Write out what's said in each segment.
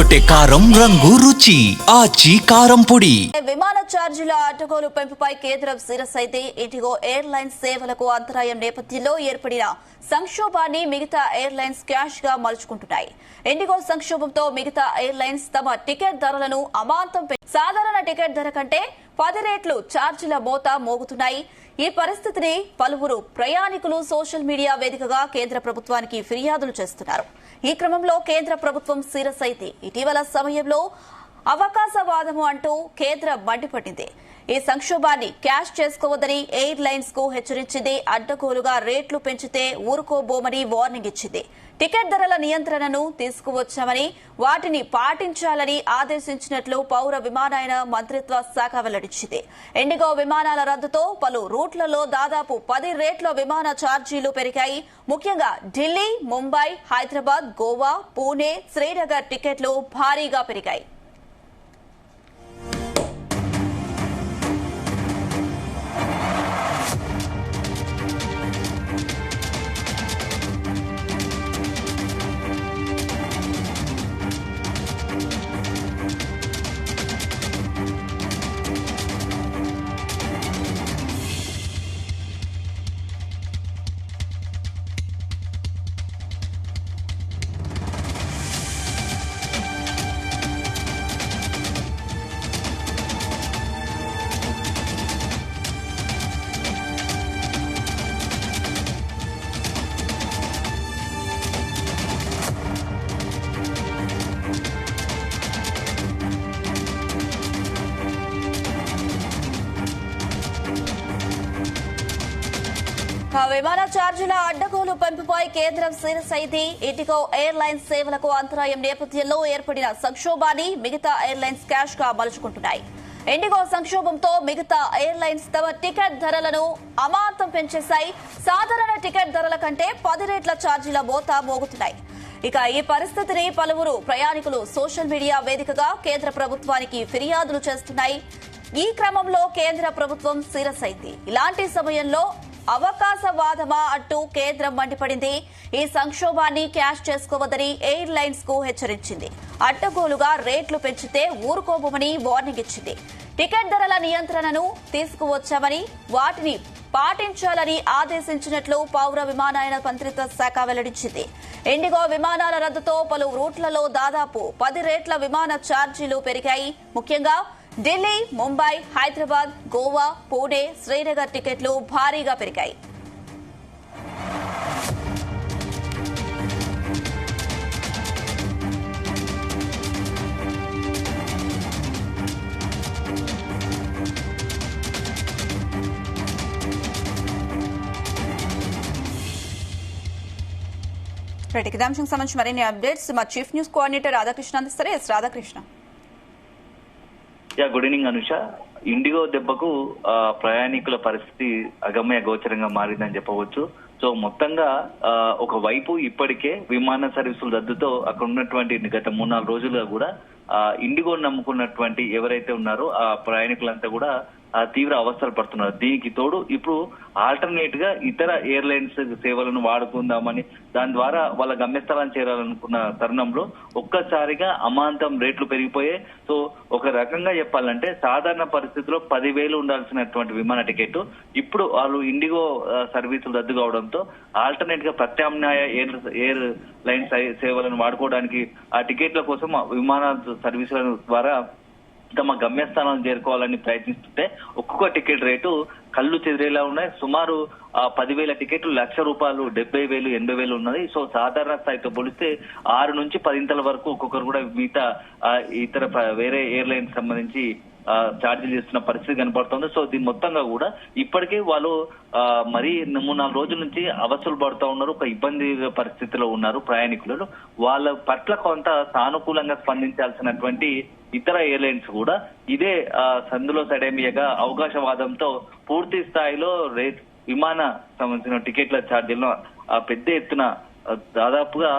అదరగొట్టే కారం రంగు రుచి ఆచి కారం పొడి. విమాన ఛార్జీల అడ్డగోలు పెంపుపై కేంద్రం సీరియస్ అయితే ఇండిగో ఎయిర్లైన్స్ సేవలకు అంతరాయం నేపథ్యంలో ఏర్పడిన సంక్షోభాన్ని మిగతా ఎయిర్లైన్స్ క్యాష్ గా మలుచుకుంటున్నాయి. ఇండిగో సంక్షోభంతో మిగతా ఎయిర్లైన్స్ తమ టికెట్ ధరలను అమాంతం సాధారణ టికెట్ ధర కంటే 10 రెట్లు ఛార్జీల మోత మోగుతున్నాయి. ఈ పరిస్థితిని పలువురు ప్రయాణికులు సోషల్ మీడియా వేదికగా కేంద్ర ప్రభుత్వానికి ఫిర్యాదులు చేస్తున్నారు. ఈ క్రమంలో కేంద్ర ప్రభుత్వం సీరియస్ అయితే ఇటీవల సమయంలో అవకాశవాదము అంటూ కేంద్రం మండిపడింది. ఈ సంక్షోభాన్ని క్యాష్ చేసుకోవద్దని ఎయిర్లైన్స్ కు హెచ్చరించింది. అడ్డగోలుగా రేట్లు పెంచితే ఊరుకోబోమని వార్నింగ్ ఇచ్చింది. టికెట్ ధరల నియంత్రణను తీసుకువచ్చామని వాటిని పాటించాలని ఆదేశించినట్లు పౌర విమానయాన మంత్రిత్వ శాఖ వెల్లడించింది. ఇండిగో విమానాల రద్దుతో పలు రూట్లలో దాదాపు 10 రెట్ల విమాన ఛార్జీలు పెరిగాయి. ముఖ్యంగా ఢిల్లీ, ముంబై, హైదరాబాద్, గోవా, పూణే, శ్రీనగర్ టికెట్లు భారీగా పెరిగాయి. విమాన ఛార్జీల అడ్డగోలు పెంపుపై కేంద్రం సీరియస్ అయితే ఇండిగో ఎయిర్లైన్స్ సేవలకు అంతరాయం నేపథ్యంలో ఏర్పడిన సంక్షోభాన్ని మిగతా ఎయిర్లైన్స్ క్యాష్ గా మలుచుకుంటున్నాయి. ఇండిగో సంక్షోభంతో మిగతా ఎయిర్లైన్స్ తమ టికెట్ ధరలను అమాంతం పెంచేశాయి. సాధారణ టికెట్ ధరల కంటే 10 రెట్ల ఛార్జీల మోత మోగుతున్నాయి. ఇక ఈ పరిస్థితిని పలువురు ప్రయాణికులు సోషల్ మీడియా వేదికగా కేంద్ర ప్రభుత్వానికి ఫిర్యాదులు చేస్తున్నాయి. ఈ క్రమంలో కేంద్ర ప్రభుత్వం సీరియస్ అయింది. ఇలాంటి సమయంలో అవకాశవాదమా అంటూ కేంద్రం మండిపడింది. ఈ సంక్షోభాన్ని క్యాష్ చేసుకోవద్దని ఎయిర్లైన్స్ కు హెచ్చరించింది. అడ్డగోలుగా రేట్లు పెంచితే ఊరుకోబోమని వార్నింగ్ ఇచ్చింది. టికెట్ ధరల నియంత్రణను తీసుకువచ్చామని వాటిని పాటించాలని ఆదేశించినట్లు పౌర విమానయాన మంత్రిత్వ శాఖ వెల్లడించింది. ఇండిగో విమానాల రద్దుతో పలు రూట్లలో దాదాపు 10 రెట్ల విమాన ఛార్జీలు పెరిగాయి. ముఖ్యంగా ఢిల్లీ, ముంబై, హైదరాబాద్, గోవా, పూణే, శ్రీనగర్ టికెట్లు భారీగా పెరిగాయి. ఇదే అంశం సంబంధించి మరిన్ని అప్డేట్స్ మా చీఫ్ న్యూస్ కోఆర్డినేటర్ రాధాకృష్ణ అందిస్తారు. S Radhakrishna. Good evening Anusha. IndiGo దెబ్బకు ప్రయాణికుల పరిస్థితి అగమ్య గోచరంగా మారిందని చెప్పవచ్చు. సో మొత్తంగా ఒకవైపు ఇప్పటికే విమాన సర్వీసుల రద్దుతో అక్కడ ఉన్నటువంటి గత 3-4 రోజులుగా కూడా ఇండిగో నమ్ముకున్నటువంటి ఎవరైతే ఉన్నారో ఆ ప్రయాణికులంతా కూడా తీవ్ర అవస్థలు పడుతున్నారు. దీనికి తోడు ఇప్పుడు ఆల్టర్నేట్ గా ఇతర ఎయిర్లైన్స్ సేవలను వాడుకుందామని దాని ద్వారా వాళ్ళ గమ్యస్థలాన్ని చేరాలనుకున్న తరుణంలో ఒక్కసారిగా అమాంతం రేట్లు పెరిగిపోయాయి. సో ఒక రకంగా చెప్పాలంటే సాధారణ పరిస్థితుల్లో 10,000 ఉండాల్సినటువంటి విమాన టికెట్ ఇప్పుడు వాళ్ళు ఇండిగో సర్వీసులు రద్దు కావడంతో ఆల్టర్నేట్ గా ప్రత్యామ్నాయ ఎయిర్ లైన్స్ సేవలను వాడుకోవడానికి ఆ టికెట్ల కోసం విమాన సర్వీసుల ద్వారా తమ గమ్యస్థానాలను చేరుకోవాలని ప్రయత్నిస్తుంటే ఒక్కొక్క టికెట్ రేటు కళ్ళు చెదిరేలా ఉన్నాయి. సుమారు 10,000 టికెట్లు ₹1,00,000, 70,000, 80,000 ఉన్నది. సో సాధారణ స్థాయితో పోలిస్తే 6 నుంచి 10 వరకు ఒక్కొక్కరు కూడా మిగతా ఇతర వేరే ఎయిర్లైన్స్ సంబంధించి ఛార్జీలు చేస్తున్న పరిస్థితి కనపడుతుంది. సో దీని మొత్తంగా కూడా ఇప్పటికే వాళ్ళు మరీ 3-4 రోజుల నుంచి అవసరం పడుతూ ఉన్నారు. ఒక ఇబ్బంది పరిస్థితిలో ఉన్నారు ప్రయాణికులు. వాళ్ళ పట్ల కొంత సానుకూలంగా స్పందించాల్సినటువంటి ఇతర ఎయిర్లైన్స్ కూడా ఇదే సందులో సడేమియగా అవకాశవాదంతో పూర్తి స్థాయిలో విమాన సంబంధించిన టికెట్ల ఛార్జీలను పెద్ద ఎత్తున దాదాపుగా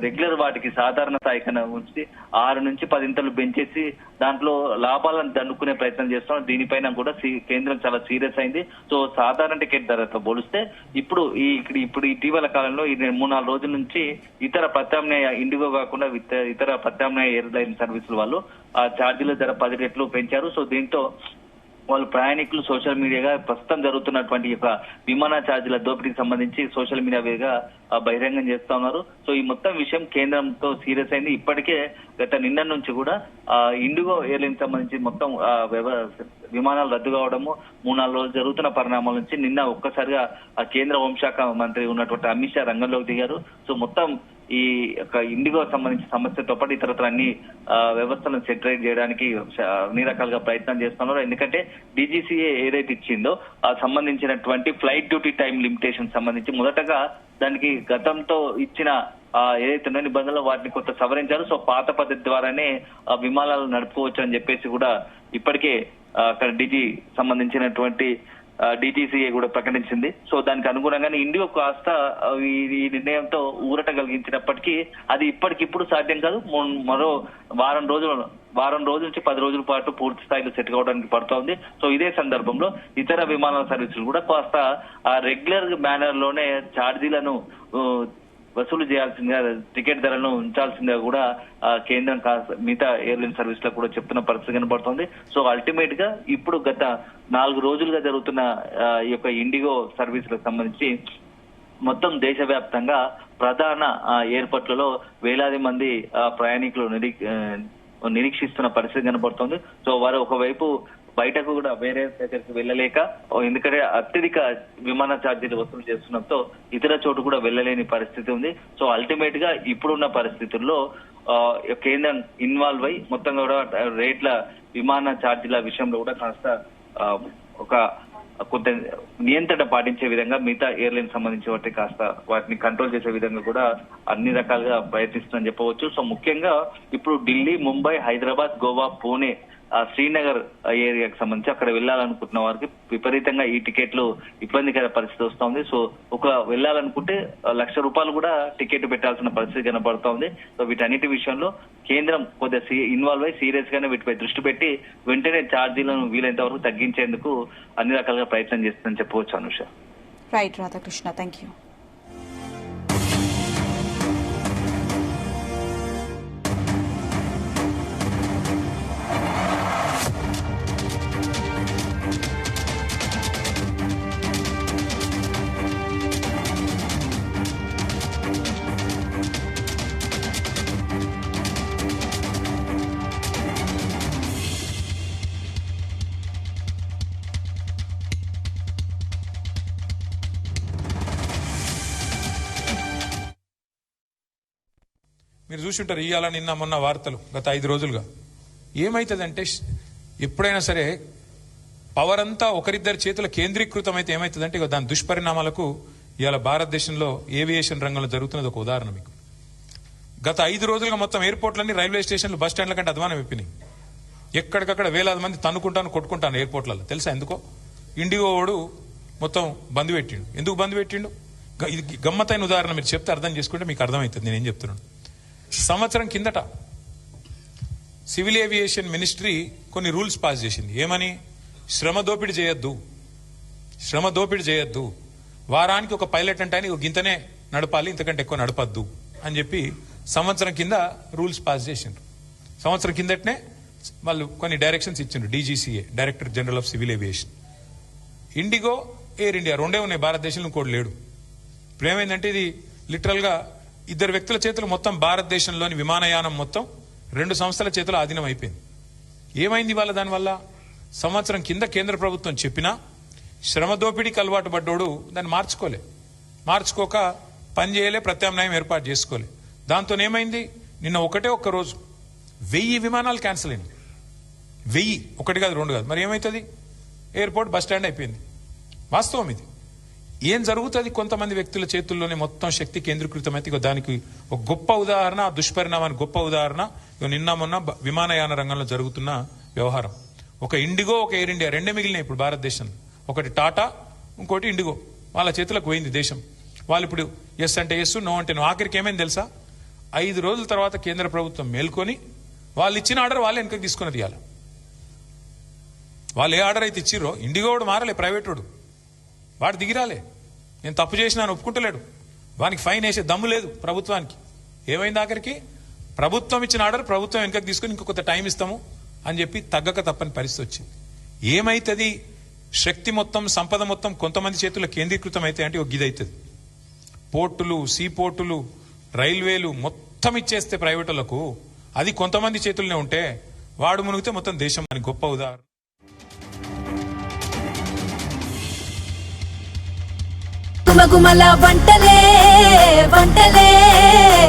రెగ్యులర్ వాటికి సాధారణ స్థాయి కన్నా ఉంచి 6 నుంచి 10 ఇంతలు పెంచేసి దాంట్లో లాభాలను దండుకునే ప్రయత్నం చేస్తున్నాం. దీనిపైన కూడా కేంద్రం చాలా సీరియస్ అయింది. సో సాధారణ టికెట్ ధరతో పోలిస్తే ఇప్పుడు ఇటీవల కాలంలో ఈ 3-4 రోజుల నుంచి ఇతర ప్రత్యామ్నాయ ఇండిగో కాకుండా ఇతర ప్రత్యామ్నాయ ఎయిర్లైన్ సర్వీసుల వాళ్ళు ఆ ఛార్జీల ధర 10 రెట్లు పెంచారు. సో దీంతో వాళ్ళు ప్రయాణికులు సోషల్ మీడియాగా ప్రస్తుతం జరుగుతున్నటువంటి యొక్క విమాన ఛార్జీల దోపిడీకి సంబంధించి సోషల్ మీడియా వేగా బహిరంగం చేస్తా ఉన్నారు. సో ఈ మొత్తం విషయం కేంద్రంతో సీరియస్ అయింది. ఇప్పటికే గత నిన్న నుంచి కూడా ఇండిగో ఎయిర్లైన్ సంబంధించి మొత్తం విమానాలు రద్దు కావడము 3-4 రోజులు జరుగుతున్న పరిణామాల నుంచి నిన్న ఒక్కసారిగా కేంద్ర హోంశాఖ మంత్రి ఉన్నటువంటి అమిత్ షా రంగంలోకి దిగారు. సో మొత్తం ఈ యొక్క ఇండిగో సంబంధించిన సమస్యతో పాటు ఇతరత్ర అన్ని వ్యవస్థలను సెటరేట్ చేయడానికి అన్ని రకాలుగా ప్రయత్నం చేస్తున్నారు. ఎందుకంటే డీజీసీఏ ఏదైతే ఇచ్చిందో ఆ సంబంధించినటువంటి ఫ్లైట్ డ్యూటీ టైం లిమిటేషన్ సంబంధించి మొదటగా దానికి గతంతో ఇచ్చిన ఏదైతే ఉన్న నిబంధనలు వాటిని కొంత సవరించారు. సో పాత పద్ధతి ద్వారానే విమానాలు నడుపుకోవచ్చు అని చెప్పేసి కూడా ఇప్పటికే అక్కడ డీజీ సంబంధించినటువంటి డీజీసీఏ కూడా ప్రకటించింది. సో దానికి అనుగుణంగానే ఇండిగో కాస్త ఈ నిర్ణయంతో ఊరట కలిగించినప్పటికీ అది ఇప్పటికిప్పుడు సాధ్యం కాదు. మరో వారం రోజుల నుంచి 10 రోజుల పాటు పూర్తి స్థాయిలో సెట్ కావడానికి పడుతోంది. సో ఇదే సందర్భంలో ఇతర విమానాల సర్వీసులు కూడా కాస్త రెగ్యులర్ మేనర్ లోనే ఛార్జీలను వసూలు చేయాల్సిందిగా టికెట్ ధరలను ఉంచాల్సిందిగా కూడా కేంద్రం మిగతా ఎయిర్లైన్ సర్వీసులకు కూడా చెప్తున్న పరిస్థితి కనబడుతోంది. సో అల్టిమేట్ గా ఇప్పుడు గత 4 రోజులుగా జరుగుతున్న ఈ యొక్క ఇండిగో సర్వీసులకు సంబంధించి మొత్తం దేశవ్యాప్తంగా ప్రధాన ఎయిర్పోర్ట్లలో వేలాది మంది ప్రయాణికులు నిరీక్షిస్తున్న పరిస్థితి కనబడుతోంది. సో వారు ఒకవైపు బయటకు కూడా వేరే దగ్గరికి వెళ్ళలేక, ఎందుకంటే అత్యధిక విమాన ఛార్జీలు వసూలు చేస్తున్నతో ఇతర చోటు కూడా వెళ్ళలేని పరిస్థితి ఉంది. సో అల్టిమేట్ గా ఇప్పుడున్న పరిస్థితుల్లో కేంద్రం ఇన్వాల్వ్ అయి మొత్తం కూడా రేట్ల విమాన ఛార్జీల విషయంలో కూడా కాస్త ఒక కొంత నియంత్రణ పాటించే విధంగా మిగతా ఎయిర్లైన్ సంబంధించి వాటిని కాస్త వాటిని కంట్రోల్ చేసే విధంగా కూడా అన్ని రకాలుగా ప్రయత్నిస్తుందని చెప్పవచ్చు. సో ముఖ్యంగా ఇప్పుడు ఢిల్లీ, ముంబై, హైదరాబాద్, గోవా, పూణే, శ్రీనగర్ ఏరియాకి సంబంధించి అక్కడ వెళ్ళాలనుకుంటున్న వారికి విపరీతంగా ఈ టికెట్లు ఇబ్బందికర పరిస్థితి వస్తోంది. సో వెళ్ళాలనుకుంటే ₹1,00,000 కూడా టికెట్ పెట్టాల్సిన పరిస్థితి కనబడుతోంది. సో వీటన్నిటి విషయంలో కేంద్రం కొద్దిగా ఇన్వాల్వ్ అయి సీరియస్ గానే వీటిపై దృష్టి పెట్టి వెంటనే ఛార్జీలను వీలైనంత వరకు తగ్గించేందుకు అన్ని రకాలుగా ప్రయత్నం చేస్తుందని చెప్పవచ్చు. Anusha. Right Radhakrishna, thank you. మీరు చూసుంటారు ఇవాళ నిన్న మొన్న వార్తలు గత 5 రోజులుగా. ఏమైతుందంటే ఎప్పుడైనా సరే పవర్ అంతా ఒకరిద్దరి చేతుల కేంద్రీకృతం అయితే ఏమైతుందంటే దాని దుష్పరిణామాలకు ఇవాళ భారతదేశంలో ఏవియేషన్ రంగంలో జరుగుతున్నది ఒక ఉదాహరణ. మీకు గత 5 రోజులుగా మొత్తం ఎయిర్పోర్ట్లన్నీ, రైల్వే స్టేషన్లు, బస్ స్టాండ్ల కంటే అధ్వానం అయిపోయినాయి. ఎక్కడికక్కడ వేలాది మంది తన్నుకుంటాను కొట్టుకుంటాను ఎయిర్పోర్ట్లలో. తెలుసా ఎందుకో? ఇండిగో వాడు మొత్తం బంద్ పెట్టిండు. ఎందుకు బంద్ పెట్టిండు? ఇది గమ్మతైన ఉదాహరణ. మీరు చెప్తే అర్థం చేసుకుంటే మీకు అర్థమవుతుంది నేనేం చెప్తున్నాను. సంవత్సరం కిందట సివిల్ ఏవియేషన్ మినిస్ట్రీ కొన్ని రూల్స్ పాస్ చేసింది. ఏమని? శ్రమ దోపిడీ చేయొద్దు, వారానికి ఒక పైలట్ అంటే ఆయన గింతనే నడపాలి, ఇంతకంటే ఎక్కువ నడపద్దు అని చెప్పి సంవత్సరం కింద రూల్స్ పాస్ చేసిండ్రు. సంవత్సరం కిందటనే వాళ్ళు కొన్ని డైరెక్షన్స్ ఇచ్చిండ్రు. DGCA, director general of civil aviation. IndiGo, air India రెండే ఉన్నాయి భారతదేశంలో, ఇంకోటి లేడు. ఇప్పుడు ఏమైందంటే ఇది లిటరల్ గా 2 వ్యక్తుల చేతులు మొత్తం భారతదేశంలోని విమానయానం మొత్తం 2 సంస్థల చేతులు ఆధీనం అయిపోయింది. ఏమైంది వాళ్ళ దానివల్ల? సంవత్సరం కింద కేంద్ర ప్రభుత్వం చెప్పినా శ్రమ దోపిడీకి అలవాటు పడ్డోడు దాన్ని మార్చుకోక పని చేయలే, ప్రత్యామ్నాయం ఏర్పాటు చేసుకోలే. దాంతో ఏమైంది? నిన్న ఒక్క రోజు 1000 విమానాలు క్యాన్సిల్ అయింది. 1000, 1 కాదు 2 కాదు. మరి ఏమైతుంది? ఎయిర్పోర్ట్ బస్ స్టాండ్ అయిపోయింది. వాస్తవం ఇది. ఏం జరుగుతుంది? కొంతమంది వ్యక్తుల చేతుల్లోనే మొత్తం శక్తి కేంద్రీకృతమైతే దానికి ఒక గొప్ప ఉదాహరణ, ఆ దుష్పరిణామానికి గొప్ప ఉదాహరణ నిన్న మొన్న విమానయాన రంగంలో జరుగుతున్న వ్యవహారం. ఒక ఇండిగో, ఒక ఎయిర్ ఇండియా రెండే మిగిలినాయి ఇప్పుడు భారతదేశంలో. ఒకటి టాటా, ఇంకోటి ఇండిగో. వాళ్ళ చేతులకు పోయింది దేశం. వాళ్ళు ఇప్పుడు ఎస్ అంటే ఎస్, నో అంటే నో. ఆఖరికి ఏమైంది తెలుసా, 5 రోజుల తర్వాత కేంద్ర ప్రభుత్వం మేల్కొని వాళ్ళు ఇచ్చిన ఆర్డర్ వాళ్ళే వెనకకి తీసుకుని తీయాలి. వాళ్ళు ఏ ఆర్డర్ అయితే ఇచ్చిరో, ఇండిగో వాడు మారలే, ప్రైవేట్ వాడు దిగిరాలే. నేను తప్పు చేసినా ఒప్పుకుంటలేడు, వానికి ఫైన్ వేసే దమ్ము లేదు ప్రభుత్వానికి. ఏమైంది ఆఖరికి, ప్రభుత్వం ఇచ్చిన ఆర్డర్ ప్రభుత్వం వెనకకి తీసుకుని ఇంకొక టైం ఇస్తాము అని చెప్పి తగ్గక తప్పని పరిస్థితి వచ్చింది. ఏమైతుంది, శక్తి మొత్తం, సంపద మొత్తం కొంతమంది చేతుల్లో కేంద్రీకృతం అయితే అంటే ఒక గిది అవుతుంది. పోర్టులు, సీ పోర్టులు, రైల్వేలు మొత్తం ఇచ్చేస్తే ప్రైవేటులకు, అది కొంతమంది చేతుల్లోనే ఉంటే వాడు మునిగితే మొత్తం దేశం అని గొప్ప ఉదాహరణ.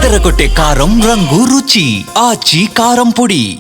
తెరకొట్టే కారం రంగు రుచి ఆచి కారం పొడి.